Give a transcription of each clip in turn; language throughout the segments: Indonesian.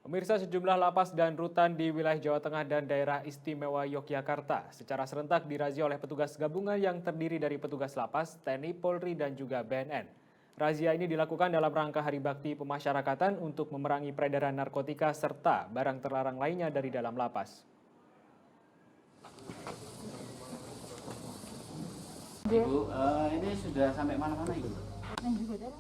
Pemirsa, sejumlah lapas dan rutan di wilayah Jawa Tengah dan daerah istimewa Yogyakarta secara serentak dirazia oleh petugas gabungan yang terdiri dari petugas lapas, TNI, Polri, dan juga BNN. Razia ini dilakukan dalam rangka Hari Bakti Pemasyarakatan untuk memerangi peredaran narkotika serta barang terlarang lainnya dari dalam lapas. Ibu, ini sudah sampai mana-mana Ibu?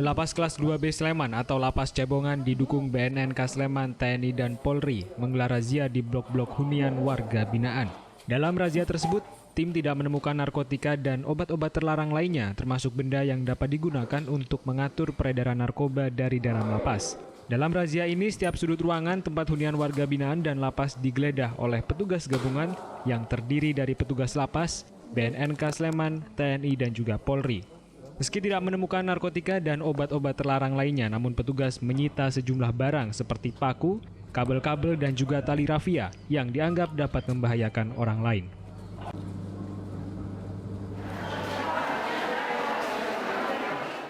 Lapas kelas 2B Sleman atau Lapas Cebongan didukung BNNK Sleman, TNI, dan Polri menggelar razia di blok-blok hunian warga binaan. Dalam razia tersebut, tim tidak menemukan narkotika dan obat-obat terlarang lainnya, termasuk benda yang dapat digunakan untuk mengatur peredaran narkoba dari dalam lapas. Dalam razia ini, setiap sudut ruangan tempat hunian warga binaan dan lapas digeledah oleh petugas gabungan yang terdiri dari petugas lapas, BNNK Sleman, TNI, dan juga Polri. Meski tidak menemukan narkotika dan obat-obat terlarang lainnya, namun petugas menyita sejumlah barang seperti paku, kabel-kabel, dan juga tali rafia yang dianggap dapat membahayakan orang lain.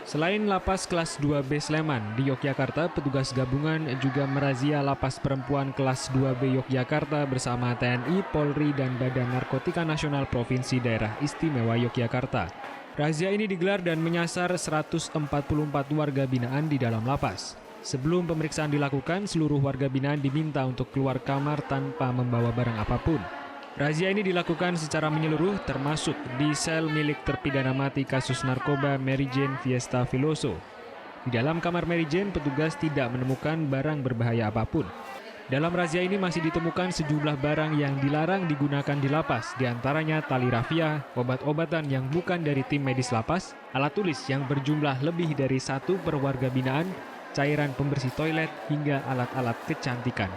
Selain lapas kelas 2B Sleman, di Yogyakarta petugas gabungan juga merazia lapas perempuan kelas 2B Yogyakarta bersama TNI, Polri, dan Badan Narkotika Nasional Provinsi Daerah Istimewa Yogyakarta. Razia ini digelar dan menyasar 144 warga binaan di dalam lapas. Sebelum pemeriksaan dilakukan, seluruh warga binaan diminta untuk keluar kamar tanpa membawa barang apapun. Razia ini dilakukan secara menyeluruh termasuk di sel milik terpidana mati kasus narkoba Mary Jane Fiesta Filoso. Di dalam kamar Mary Jane, petugas tidak menemukan barang berbahaya apapun. Dalam razia ini masih ditemukan sejumlah barang yang dilarang digunakan di lapas, diantaranya tali rafia, obat-obatan yang bukan dari tim medis lapas, alat tulis yang berjumlah lebih dari 1 per warga binaan, cairan pembersih toilet, hingga alat-alat kecantikan.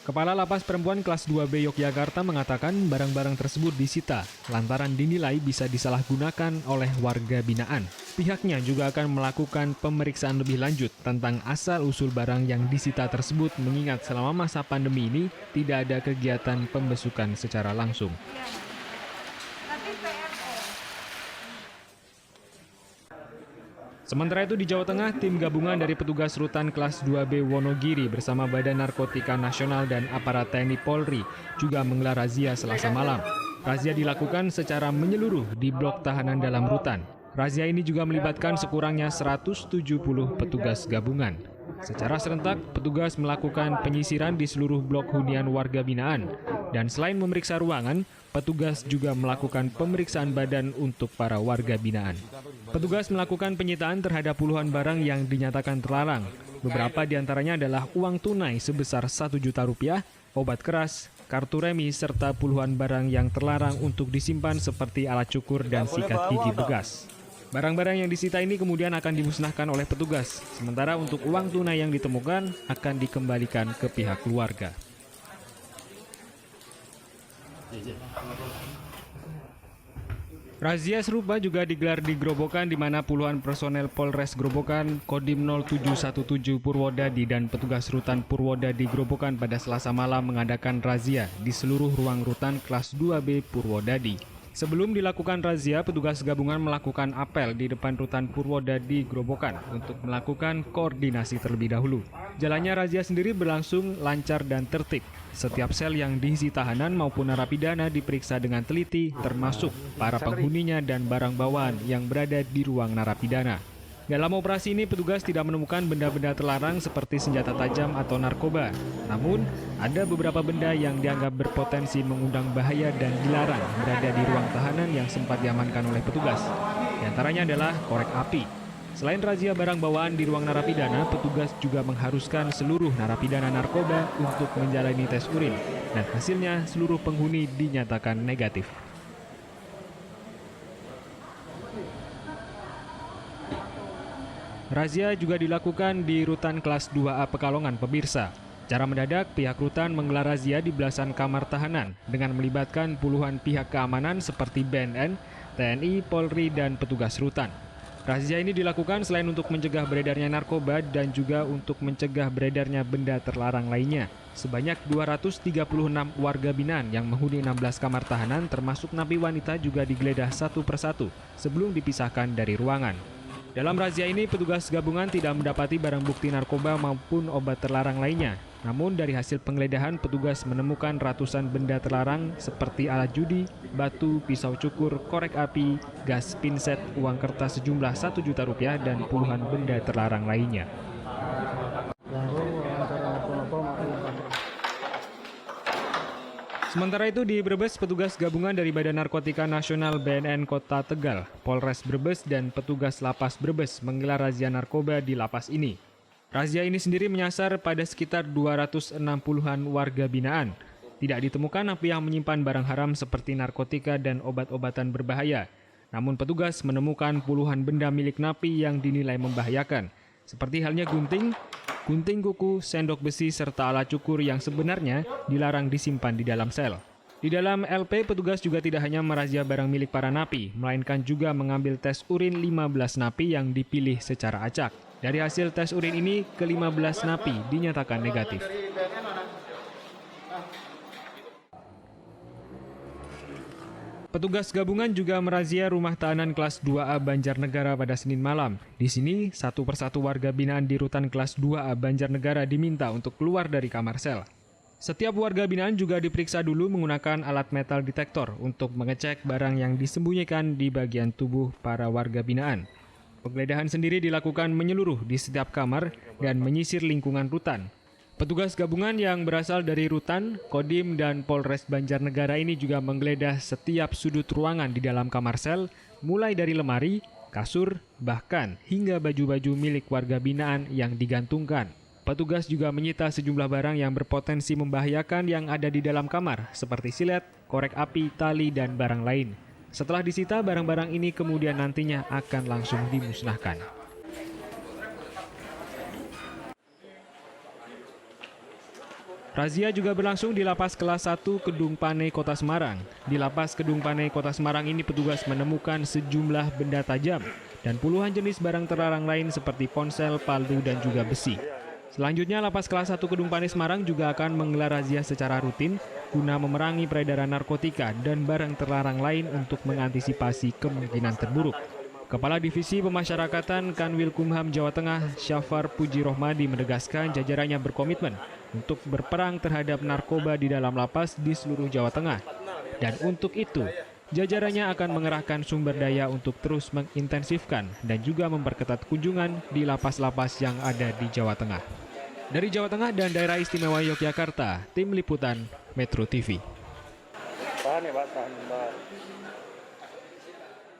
Kepala Lapas Perempuan kelas 2B Yogyakarta mengatakan barang-barang tersebut disita lantaran dinilai bisa disalahgunakan oleh warga binaan. Pihaknya juga akan melakukan pemeriksaan lebih lanjut tentang asal-usul barang yang disita tersebut mengingat selama masa pandemi ini tidak ada kegiatan pembesukan secara langsung. Sementara itu di Jawa Tengah, tim gabungan dari petugas rutan kelas 2B Wonogiri bersama Badan Narkotika Nasional dan aparat TNI Polri juga menggelar razia Selasa malam. Razia dilakukan secara menyeluruh di blok tahanan dalam rutan. Razia ini juga melibatkan sekurangnya 170 petugas gabungan. Secara serentak, petugas melakukan penyisiran di seluruh blok hunian warga binaan. Dan selain memeriksa ruangan, petugas juga melakukan pemeriksaan badan untuk para warga binaan. Petugas melakukan penyitaan terhadap puluhan barang yang dinyatakan terlarang. Beberapa diantaranya adalah uang tunai sebesar 1 juta rupiah, obat keras, kartu remi, serta puluhan barang yang terlarang untuk disimpan seperti alat cukur dan sikat gigi bekas. Barang-barang yang disita ini kemudian akan dimusnahkan oleh petugas, sementara untuk uang tunai yang ditemukan akan dikembalikan ke pihak keluarga. Razia serupa juga digelar di Grobogan di mana puluhan personel Polres Grobogan, Kodim 0717 Purwodadi dan petugas rutan Purwodadi Grobogan pada Selasa malam mengadakan razia di seluruh ruang rutan kelas 2B Purwodadi. Sebelum dilakukan razia, petugas gabungan melakukan apel di depan rutan Purwodadi Grobogan untuk melakukan koordinasi terlebih dahulu. Jalannya razia sendiri berlangsung lancar dan tertib. Setiap sel yang diisi tahanan maupun narapidana diperiksa dengan teliti, termasuk para penghuninya dan barang bawaan yang berada di ruang narapidana. Dalam operasi ini, petugas tidak menemukan benda-benda terlarang seperti senjata tajam atau narkoba. Namun, ada beberapa benda yang dianggap berpotensi mengundang bahaya dan dilarang berada di ruang tahanan yang sempat diamankan oleh petugas. Di antaranya adalah korek api. Selain razia barang bawaan di ruang narapidana, petugas juga mengharuskan seluruh narapidana narkoba untuk menjalani tes urin. Dan hasilnya, seluruh penghuni dinyatakan negatif. Razia juga dilakukan di rutan kelas 2A Pekalongan, pemirsa. Secara mendadak, pihak rutan menggelar razia di belasan kamar tahanan dengan melibatkan puluhan pihak keamanan seperti BNN, TNI, Polri, dan petugas rutan. Razia ini dilakukan selain untuk mencegah beredarnya narkoba dan juga untuk mencegah beredarnya benda terlarang lainnya. Sebanyak 236 warga binaan yang menghuni 16 kamar tahanan termasuk napi wanita juga digeledah satu persatu sebelum dipisahkan dari ruangan. Dalam razia ini, petugas gabungan tidak mendapati barang bukti narkoba maupun obat terlarang lainnya. Namun dari hasil penggeledahan, petugas menemukan ratusan benda terlarang seperti alat judi, batu, pisau cukur, korek api, gas pinset, uang kertas sejumlah Rp1 juta dan puluhan benda terlarang lainnya. Sementara itu di Brebes, petugas gabungan dari Badan Narkotika Nasional BNN Kota Tegal, Polres Brebes dan petugas Lapas Brebes menggelar razia narkoba di lapas ini. Razia ini sendiri menyasar pada sekitar 260-an warga binaan. Tidak ditemukan napi yang menyimpan barang haram seperti narkotika dan obat-obatan berbahaya. Namun petugas menemukan puluhan benda milik napi yang dinilai membahayakan, seperti halnya gunting kuku, sendok besi, serta alat cukur yang sebenarnya dilarang disimpan di dalam sel. Di dalam LP, petugas juga tidak hanya merazia barang milik para napi, melainkan juga mengambil tes urin 15 napi yang dipilih secara acak. Dari hasil tes urin ini, ke-15 napi dinyatakan negatif. Petugas gabungan juga merazia rumah tahanan kelas 2A Banjarnegara pada Senin malam. Di sini, satu persatu warga binaan di rutan kelas 2A Banjarnegara diminta untuk keluar dari kamar sel. Setiap warga binaan juga diperiksa dulu menggunakan alat metal detektor untuk mengecek barang yang disembunyikan di bagian tubuh para warga binaan. Penggeledahan sendiri dilakukan menyeluruh di setiap kamar dan menyisir lingkungan rutan. Petugas gabungan yang berasal dari Rutan, Kodim, dan Polres Banjarnegara ini juga menggeledah setiap sudut ruangan di dalam kamar sel, mulai dari lemari, kasur, bahkan hingga baju-baju milik warga binaan yang digantungkan. Petugas juga menyita sejumlah barang yang berpotensi membahayakan yang ada di dalam kamar, seperti silet, korek api, tali, dan barang lain. Setelah disita, barang-barang ini kemudian nantinya akan langsung dimusnahkan. Razia juga berlangsung di Lapas Kelas 1 Kedung Panai, Kota Semarang. Di Lapas Kedung Panai, Kota Semarang ini petugas menemukan sejumlah benda tajam dan puluhan jenis barang terlarang lain seperti ponsel, palu, dan juga besi. Selanjutnya, Lapas Kelas 1 Kedung Panai Semarang juga akan menggelar razia secara rutin guna memerangi peredaran narkotika dan barang terlarang lain untuk mengantisipasi kemungkinan terburuk. Kepala Divisi Pemasyarakatan Kanwilkumham Jawa Tengah, Syafar Puji Rohmadi, menegaskan jajarannya berkomitmen untuk berperang terhadap narkoba di dalam lapas di seluruh Jawa Tengah. Dan untuk itu, jajarannya akan mengerahkan sumber daya untuk terus mengintensifkan dan juga memperketat kunjungan di lapas-lapas yang ada di Jawa Tengah. Dari Jawa Tengah dan Daerah Istimewa Yogyakarta, Tim Liputan Metro TV. Tahan ya Pak, tahan.